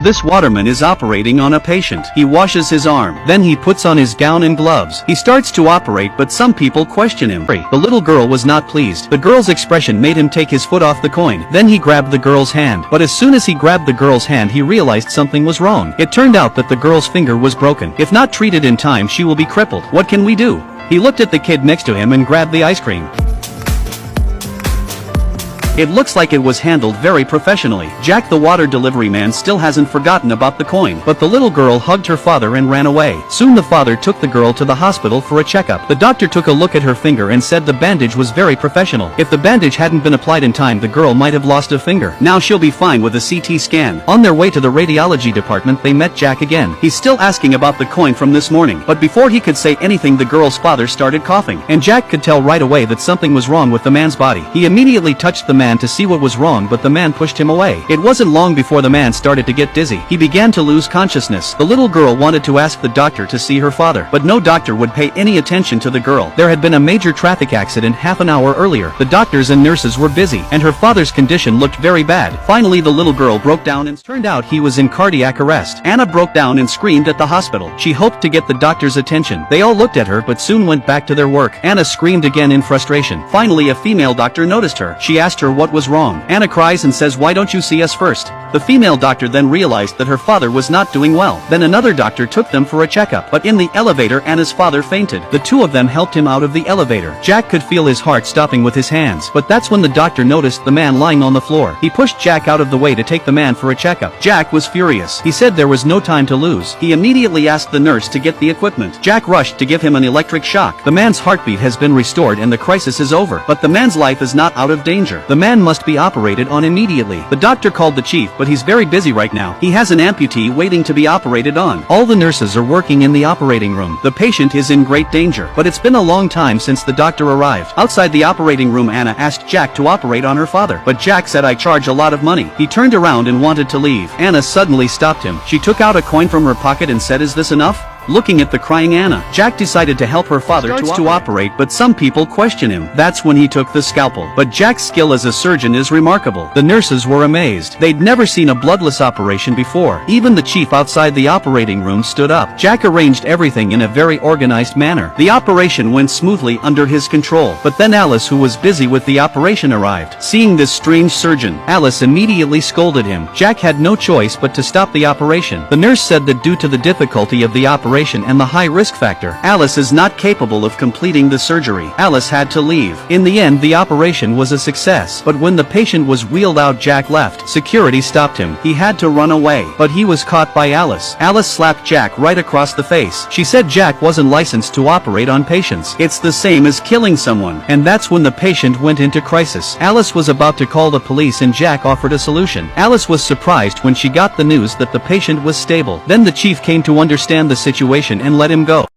This waterman is operating on a patient. He washes his arm. Then he puts on his gown and gloves. He starts to operate, but some people question him. The little girl was not pleased. The girl's expression made him take his foot off the coin. Then he grabbed the girl's hand. But as soon as he grabbed the girl's hand, he realized something was wrong. It turned out that the girl's finger was broken. If not treated in time, she will be crippled. What can we do? He looked at the kid next to him and grabbed the ice cream. It looks like it was handled very professionally. Jack the water delivery man still hasn't forgotten about the coin, but the little girl hugged her father and ran away. Soon the father took the girl to the hospital for a checkup. The doctor took a look at her finger and said the bandage was very professional. If the bandage hadn't been applied in time, the girl might have lost a finger. Now she'll be fine with a CT scan. On their way to the radiology department, they met Jack again. He's still asking about the coin from this morning, but before he could say anything, the girl's father started coughing, and Jack could tell right away that something was wrong with the man's body. He immediately touched the man to see what was wrong, but the man pushed him away. It wasn't long before the man started to get dizzy. He began to lose consciousness. The little girl wanted to ask the doctor to see her father, but no doctor would pay any attention to the girl. There had been a major traffic accident half an hour earlier. The doctors and nurses were busy, and her father's condition looked very bad. Finally, the little girl broke down and turned out he was in cardiac arrest. Anna broke down and screamed at the hospital. She hoped to get the doctor's attention. They all looked at her but soon went back to their work. Anna screamed again in frustration. Finally, a female doctor noticed her. She asked her what was wrong. Anna cries and says, "Why don't you see us first?" The female doctor then realized that her father was not doing well. Then another doctor took them for a checkup, but in the elevator Anna's father fainted. The two of them helped him out of the elevator. Jack could feel his heart stopping with his hands, but that's when the doctor noticed the man lying on the floor. He pushed Jack out of the way to take the man for a checkup. Jack was furious. He said there was no time to lose. He immediately asked the nurse to get the equipment. Jack rushed to give him an electric shock. The man's heartbeat has been restored and the crisis is over, but the man's life is not out of danger. The man must be operated on immediately. The doctor called the chief, but he's very busy right now. He has an amputee waiting to be operated on. All the nurses are working in the operating room. The patient is in great danger, but it's been a long time since the doctor arrived. Outside the operating room, Anna asked Jack to operate on her father, but Jack said, "I charge a lot of money." He turned around and wanted to leave. Anna suddenly stopped him. She took out a coin from her pocket and said, "Is this enough?" Looking at the crying Anna, Jack decided to help her father to operate, but some people question him. That's when he took the scalpel. But Jack's skill as a surgeon is remarkable. The nurses were amazed. They'd never seen a bloodless operation before. Even the chief outside the operating room stood up. Jack arranged everything in a very organized manner. The operation went smoothly under his control. But then Alice, who was busy with the operation, arrived. Seeing this strange surgeon, Alice immediately scolded him. Jack had no choice but to stop the operation. The nurse said that due to the difficulty of the operation and the high risk factor, Alice is not capable of completing the surgery. Alice had to leave. In the end, the operation was a success, but when the patient was wheeled out, Jack left. Security stopped him. He had to run away, but he was caught by Alice. Alice slapped Jack right across the face. She said Jack wasn't licensed to operate on patients. It's the same as killing someone. And that's when the patient went into crisis. Alice was about to call the police and Jack offered a solution. Alice was surprised when she got the news that the patient was stable. Then the chief came to understand the situation and let him go.